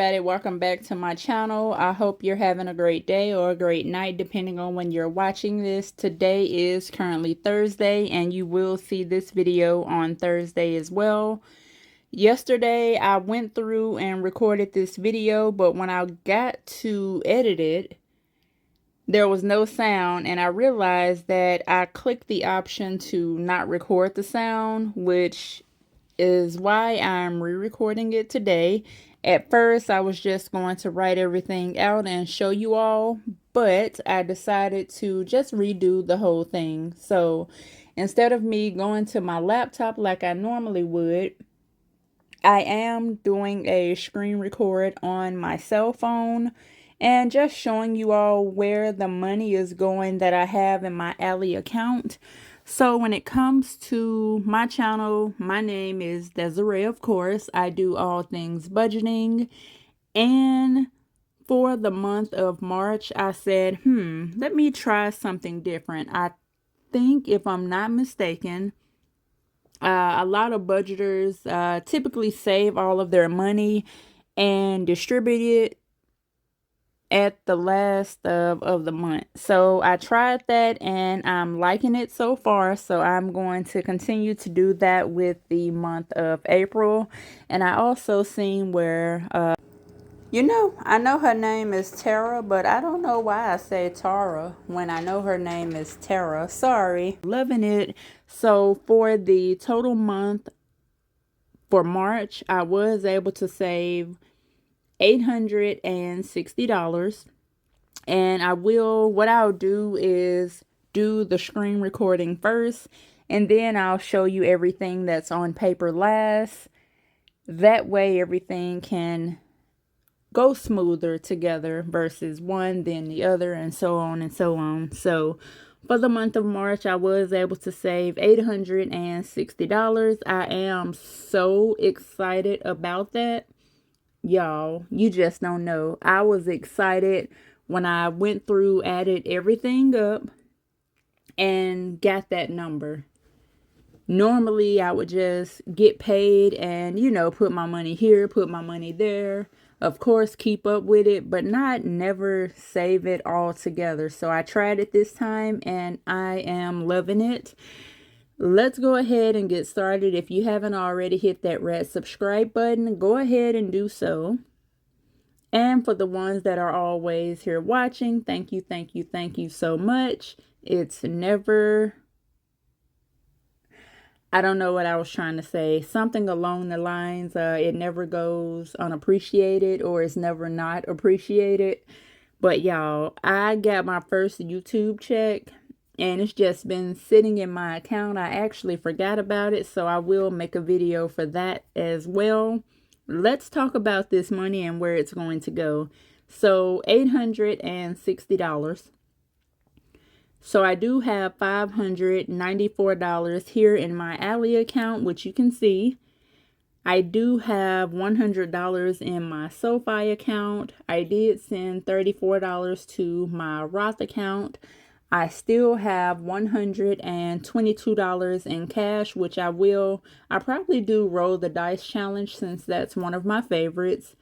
Everybody, welcome back to my channel. I hope you're having a great day or a great night depending on when you're watching this. Today is currently Thursday and you will see this video on Thursday as well. Yesterday I went through and recorded this video, but when I got to edit it, there was no sound, and I realized that I clicked the option to not record the sound, which is why I'm re-recording it today. At first, I was just going to write everything out and show you all, but I decided to just redo the whole thing. So instead of me going to my laptop like I normally would, I am doing a screen record on my cell phone and just showing you all where the money is going that I have in my Ally account. So when it comes to my channel, my name is Desiree, of course. I do all things budgeting. And for the month of March, I said, let me try something different. I think, if I'm not mistaken, a lot of budgeters typically save all of their money and distribute it at the last of the month. So I tried that and I'm liking it so far. So I'm going to continue to do that with the month of April. And I also seen where, I know her name is Tara, but I don't know why I say Tara when I know her name is Tara. Sorry. Loving it. So for the total month for March, I was able to save $860. And what I'll do is do the screen recording first, and then I'll show you everything that's on paper last. That way everything can go smoother together versus one, then the other, and so on and so on. So for the month of March, I was able to save $860. I am so excited about that. Y'all, you just don't know. I was excited when I went through, added everything up, and got that number. Normally, I would just get paid and, put my money here, put my money there. Of course, keep up with it, but never save it all together. So I tried it this time and I am loving it. Let's go ahead and get started. If you haven't already hit that red subscribe button, go ahead and do so. And for the ones that are always here watching, thank you, thank you, thank you so much. It's never, I don't know what I was trying to say. Something along the lines, it never goes unappreciated, or it's never not appreciated. But y'all, I got my first YouTube check. And it's just been sitting in my account. I actually forgot about it, so I will make a video for that as well. Let's talk about this money and where it's going to go. So $860. So I do have $594 here in my Ally account, which you can see. I do have $100 in my SoFi account. I did send $34 to my Roth account. I still have $122 in cash, which I probably do roll the dice challenge since that's one of my favorites.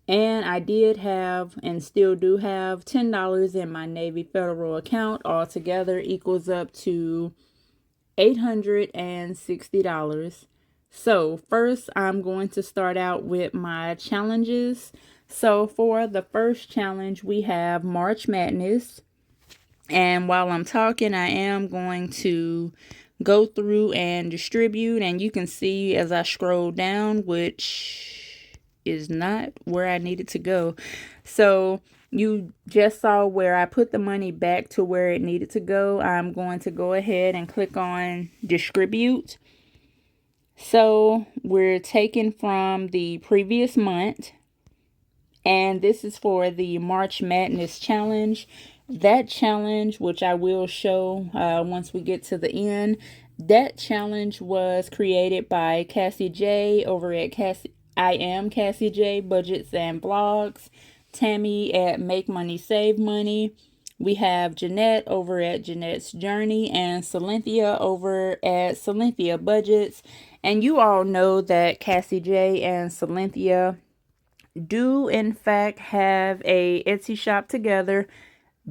And I did have and still do have $10 in my Navy Federal account. Altogether equals up to $860. So first I'm going to start out with my challenges. So for the first challenge, we have March Madness. And while I'm talking, I am going to go through and distribute. And you can see as I scroll down, which is not where I needed to go. So you just saw where I put the money back to where it needed to go. I'm going to go ahead and click on distribute. So we're taking from the previous month. And this is for the March Madness challenge. That challenge, which I will show once we get to the end, that challenge was created by Cassie J over at I Am Cassie J Budgets and Blogs, Tammy at Make Money Save Money. We have Jeanette over at Jeanette's Journey and Cynthia over at Cynthia Budgets. And you all know that Cassie J and Cynthia do in fact have a Etsy shop together.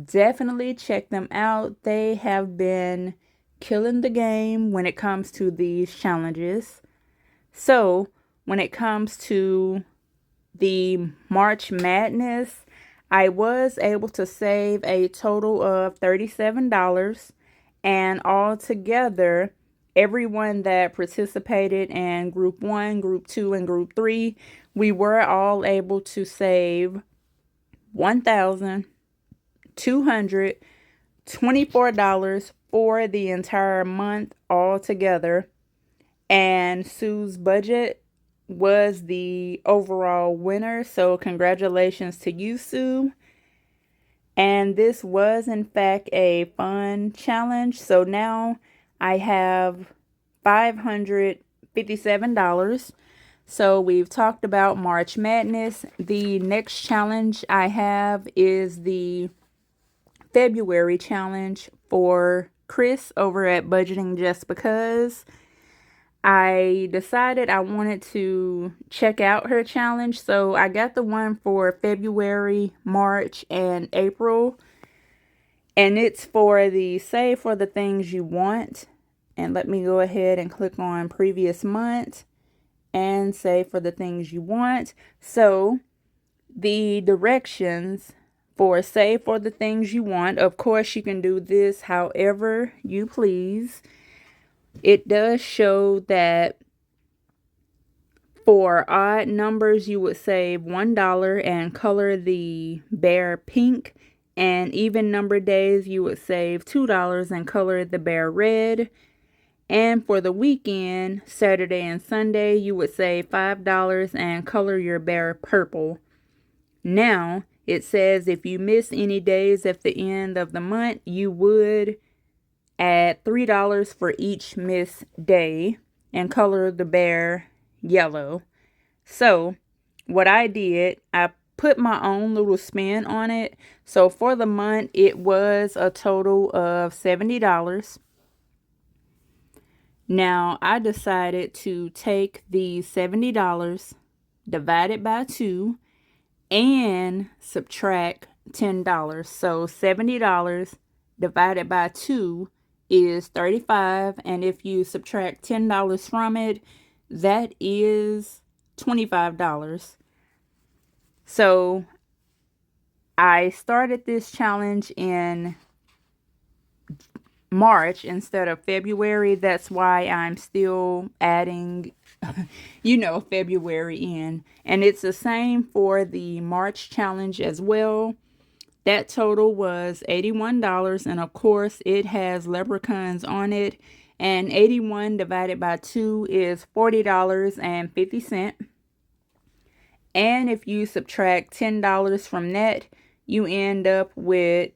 Definitely check them out. They have been killing the game when it comes to these challenges. So when it comes to the March Madness, I was able to save a total of $37, and all together, everyone that participated in group 1, group 2, and group 3, we were all able to save $1,224 for the entire month altogether. And Sue's budget was the overall winner. So congratulations to you, Sue. And this was in fact a fun challenge. So now I have $557. So we've talked about March Madness. The next challenge I have is the February challenge for Chris over at Budgeting Just Because. I decided I wanted to check out her challenge, so I got the one for February, March, and April, and it's for the Save for the Things You Want. And let me go ahead and click on Previous Month and Save for the Things You Want. So the directions for Save for the Things You Want, of course you can do this however you please. It does show that for odd numbers, you would save $1 and color the bear pink. And even number days, you would save $2 and color the bear red. And for the weekend, Saturday and Sunday, you would save $5 and color your bear purple. Now, it says if you miss any days at the end of the month, you would add $3 for each missed day and color the bear yellow. So what I did, I put my own little spin on it. So for the month, it was a total of $70. Now I decided to take the $70, divide it by 2, and subtract $10. So $70 divided by 2 is $35, and if you subtract $10 from it, that is $25. So I started this challenge in March instead of February. That's why I'm still adding February in, and it's the same for the March challenge as well. That total was $81, and of course it has leprechauns on it, and 81 divided by 2 is $40.50. And if you subtract $10 from that, you end up with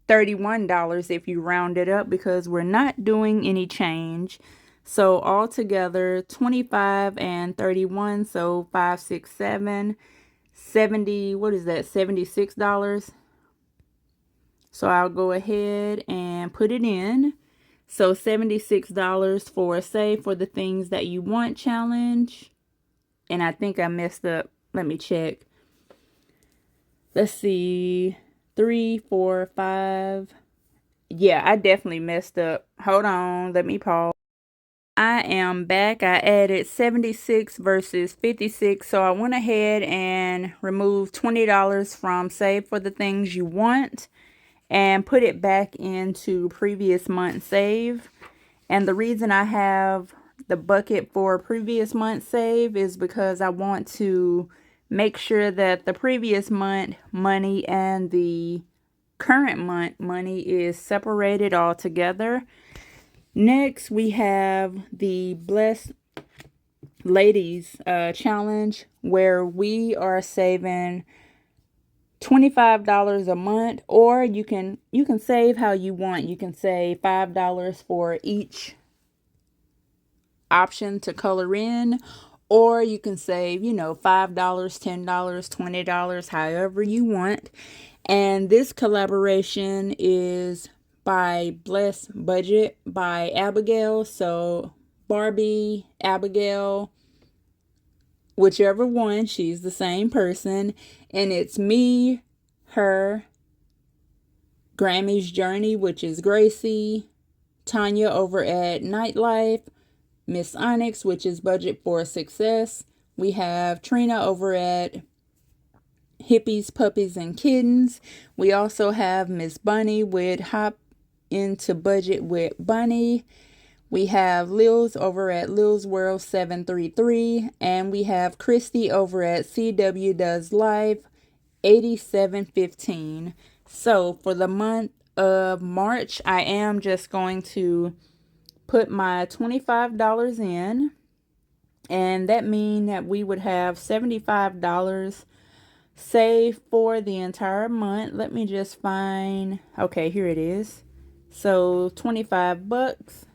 $31 if you round it up, because we're not doing any change. So altogether, 25 and 31, so 5, 6, 7, 70, what is that, $76. So I'll go ahead and put it in. So $76 for Save for the Things That You Want challenge. And I think I messed up. Let me check. Let's see. 3, 4, 5. Yeah, I definitely messed up. Hold on. Let me pause. I am back. I added 76 versus 56. So I went ahead and removed $20 from Save for the Things You Want and put it back into previous month save. And the reason I have the bucket for previous month save is because I want to make sure that the previous month money and the current month money is separated all together. Next, we have the Blessed Ladies challenge, where we are saving $25 a month, or you can save how you want. You can save $5 for each option to color in, or you can save $5, $10, $20, however you want. And this collaboration is by Bless Budget by Abigail. So Barbie, Abigail, whichever one, she's the same person. And it's me, her, Grammy's Journey, which is Gracie, Tanya over at Nightlife, Miss Onyx, which is Budget for Success. We have Trina over at Hippies, Puppies, and Kittens. We also have Miss Bunny with Hop into Budget with Bunny. We have Lils over at Lils World 733. And we have Christy over at CW Does Live 8715. So for the month of March, I am just going to put my $25 in, and that means that we would have $75 saved for the entire month. Let me just find, okay, here it is. So 25 bucks.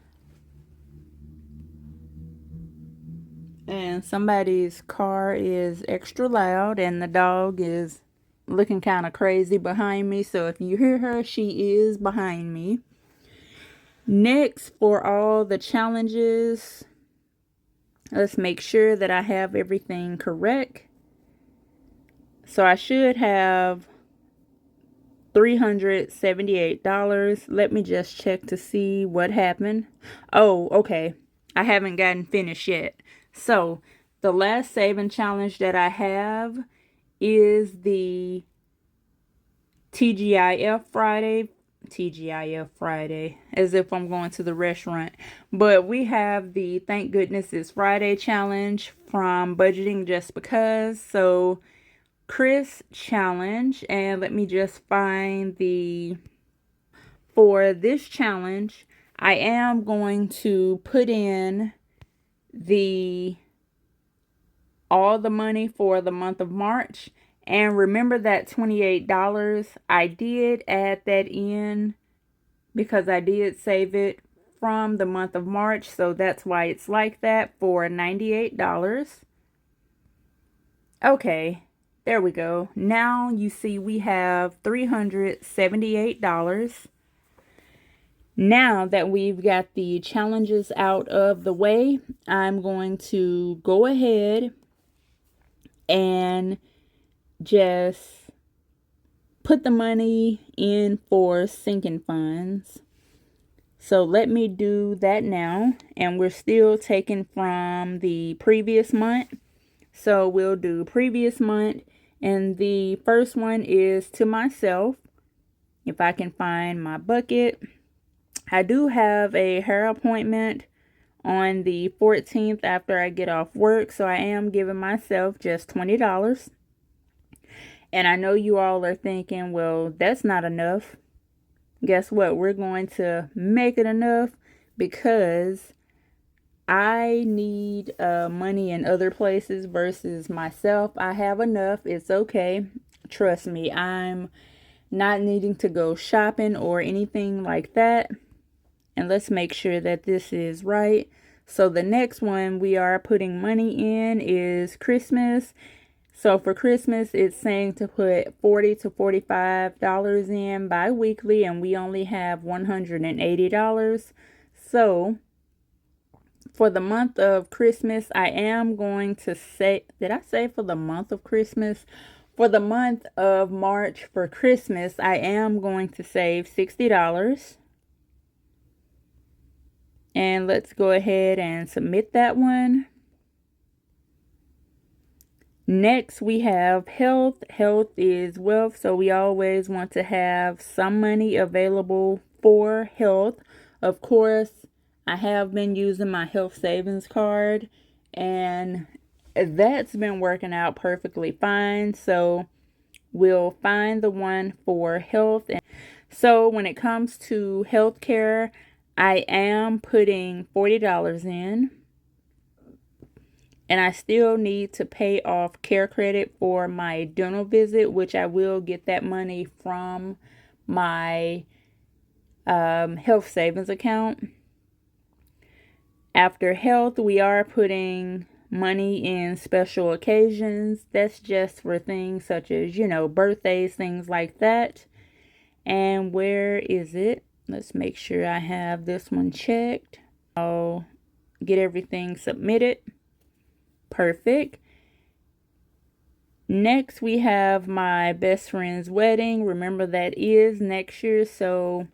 And somebody's car is extra loud, and the dog is looking kind of crazy behind me. So if you hear her, she is behind me. Next, for all the challenges, let's make sure that I have everything correct. So I should have $378. Let me just check to see what happened. Oh, okay. I haven't gotten finished yet. So the last saving challenge that I have is the TGIF Friday, as if I'm going to the restaurant. But we have the Thank Goodness It's Friday challenge from Budgeting Just Because. So Chris challenge, and let me just find for this challenge, I am going to put in all the money for the month of March. And remember that $28, I did add that in because I did save it from the month of March. So that's why it's like that for $98. Okay, there we go. Now you see we have $378. Now that we've got the challenges out of the way, I'm going to go ahead and just put the money in for sinking funds. So let me do that now. And we're still taking from the previous month. So we'll do previous month. And the first one is to myself. If I can find my bucket. I do have a hair appointment on the 14th after I get off work. So I am giving myself just $20. And I know you all are thinking, well, that's not enough. Guess what? We're going to make it enough because I need money in other places versus myself. I have enough. It's okay. Trust me, I'm not needing to go shopping or anything like that. And let's make sure that this is right. So the next one we are putting money in is Christmas. So for Christmas, it's saying to put $40 to $45 in bi-weekly, and we only have $180. So for the month of Christmas, I am going to say, did I say for the month of Christmas? For the month of March for Christmas, I am going to save $60. And let's go ahead and submit that one. Next, we have health. Health is wealth, so we always want to have some money available for health. Of course, I have been using my health savings card, and that's been working out perfectly fine. So we'll find the one for health. So when it comes to healthcare, I am putting $40 in. And I still need to pay off care credit for my dental visit, which I will get that money from my health savings account. After health, we are putting money in special occasions. That's just for things such as, birthdays, things like that. And where is it? Let's make sure I have this one checked. I'll get everything submitted. Perfect. Next, we have my best friend's wedding. Remember, that is next year, so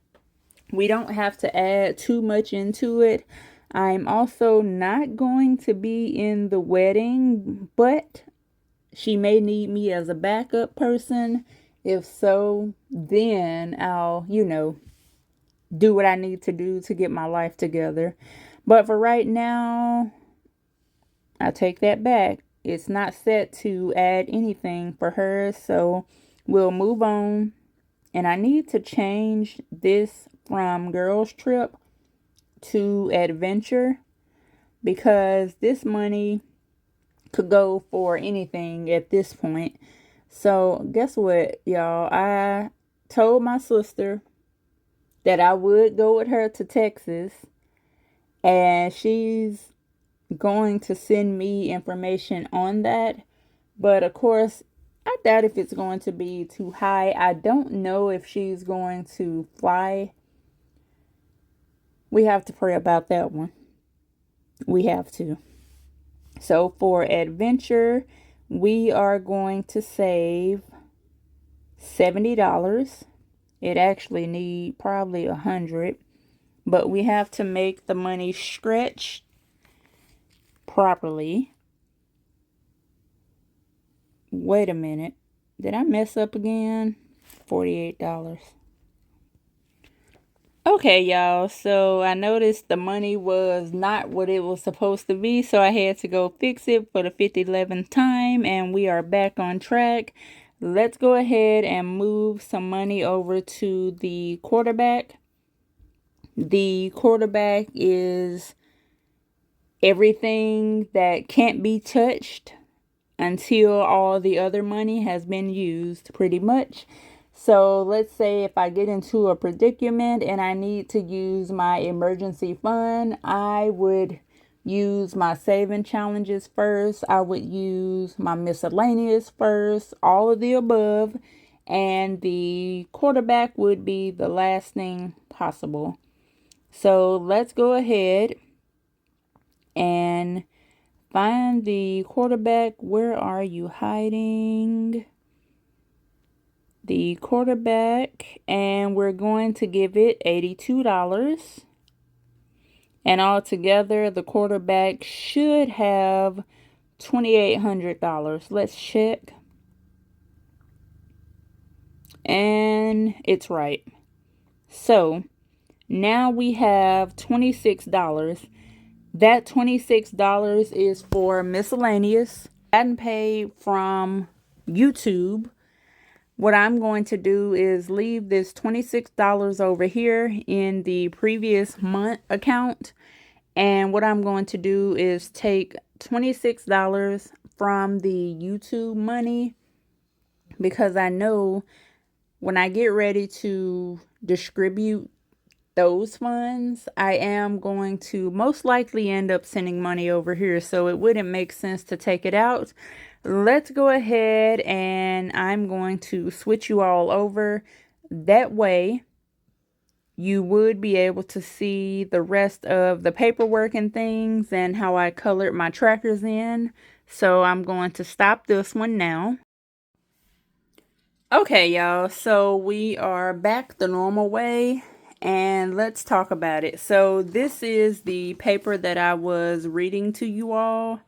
we don't have to add too much into it. I'm also not going to be in the wedding, but she may need me as a backup person. If so, then I'll, do what I need to do to get my life together. But for right now, I take that back. It's not set to add anything for her, so we'll move on. And I need to change this from girls trip to adventure, because this money could go for anything at this point. So guess what, y'all? I told my sister that I would go with her to Texas, and she's going to send me information on that. But of course, I doubt if it's going to be too high. I don't know if she's going to fly. We have to pray about that one. We have to. So for adventure, we are going to save $70. It actually need probably $100, but we have to make the money stretch properly. Wait a minute. Did I mess up again? $48. Okay, y'all. So I noticed the money was not what it was supposed to be, so I had to go fix it for the 11th time, and we are back on track. Let's go ahead and move some money over to the quarterback. The quarterback is everything that can't be touched until all the other money has been used, pretty much. So let's say if I get into a predicament and I need to use my emergency fund, I would use my saving challenges first. I would use my miscellaneous first, all of the above, and the quarterback would be the last thing possible. So let's go ahead and find the quarterback. Where are you hiding? The quarterback, and we're going to give it $82. And altogether, the quarterback should have $2,800. Let's check. And it's right. So now we have $26. That $26 is for miscellaneous. I hadn't paid from YouTube. What I'm going to do is leave this $26 over here in the previous month account. And what I'm going to do is take $26 from the YouTube money, because I know when I get ready to distribute those funds, I am going to most likely end up sending money over here. So it wouldn't make sense to take it out. Let's go ahead and I'm going to switch you all over. That way you would be able to see the rest of the paperwork and things and how I colored my trackers in. So I'm going to stop this one now. Okay, y'all, so we are back the normal way, and let's talk about it. So this is the paper that I was reading to you all.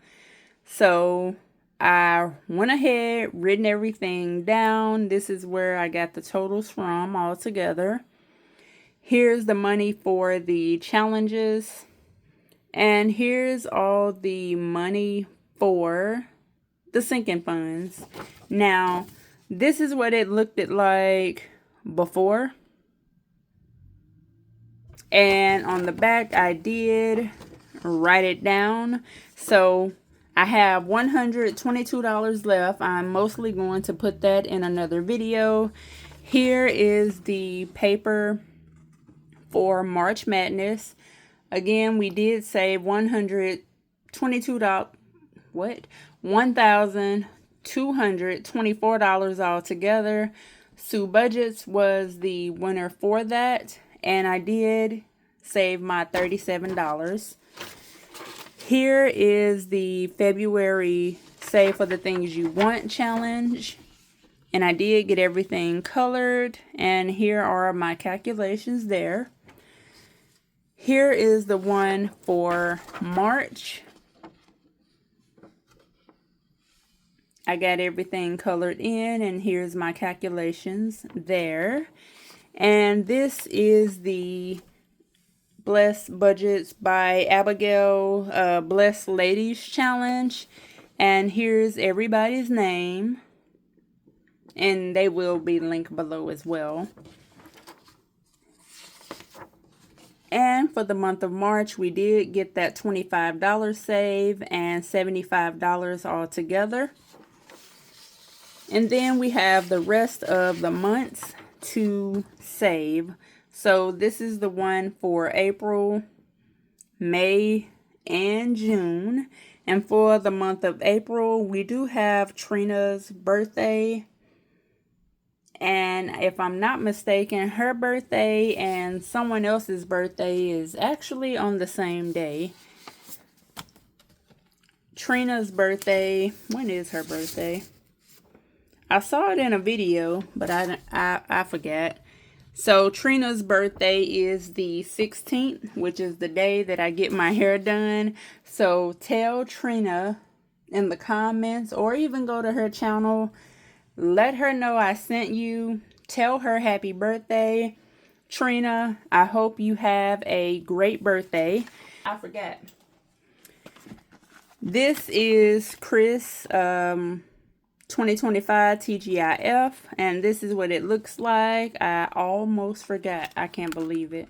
So I went ahead, written everything down. This is where I got the totals from all together. Here's the money for the challenges, and here's all the money for the sinking funds. Now, this is what it looked like before. And on the back, I did write it down. So I have $122 left. I'm mostly going to put that in another video. Here is the paper for March Madness. Again, we did save $122. What? $1,224 altogether. Sue Budgets was the winner for that, and I did save my $37. Here is the February Save for the Things You Want challenge. And I did get everything colored. And here are my calculations there. Here is the one for March. I got everything colored in, and here's my calculations there. And this is the Blessed Budgets by Abigail Blessed Ladies Challenge. And here's everybody's name. And they will be linked below as well. And for the month of March, we did get that $25 save and $75 all together. And then we have the rest of the months to save. So this is the one for April, May, and June. And for the month of April, we do have Trina's birthday. And if I'm not mistaken, her birthday and someone else's birthday is actually on the same day. Trina's birthday, when is her birthday? I saw it in a video, but I forgot. So Trina's birthday is the 16th, which is the day that I get my hair done. So tell Trina in the comments, or even go to her channel. Let her know I sent you. Tell her happy birthday. Trina, I hope you have a great birthday. I forgot. This is Chris 2025 TGIF, and this is what it looks like. I almost forgot. I can't believe it.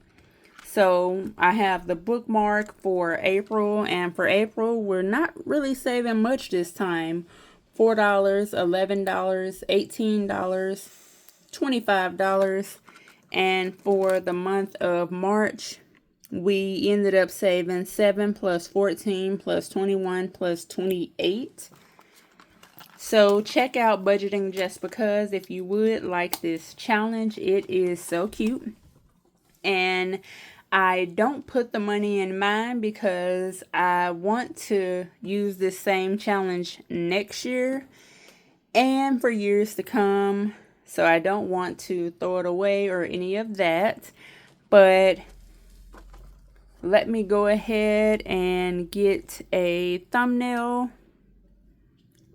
So I have the bookmark for April, and for April we're not really saving much this time. $4, $11, $18, $25, and for the month of March we ended up saving 7 plus 14 plus 21 plus 28. So check out Budgeting Just Because if you would like this challenge. It is so cute. And I don't put the money in mine because I want to use this same challenge next year and for years to come. So I don't want to throw it away or any of that. But let me go ahead and get a thumbnail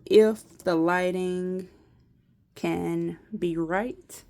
if the lighting can be right.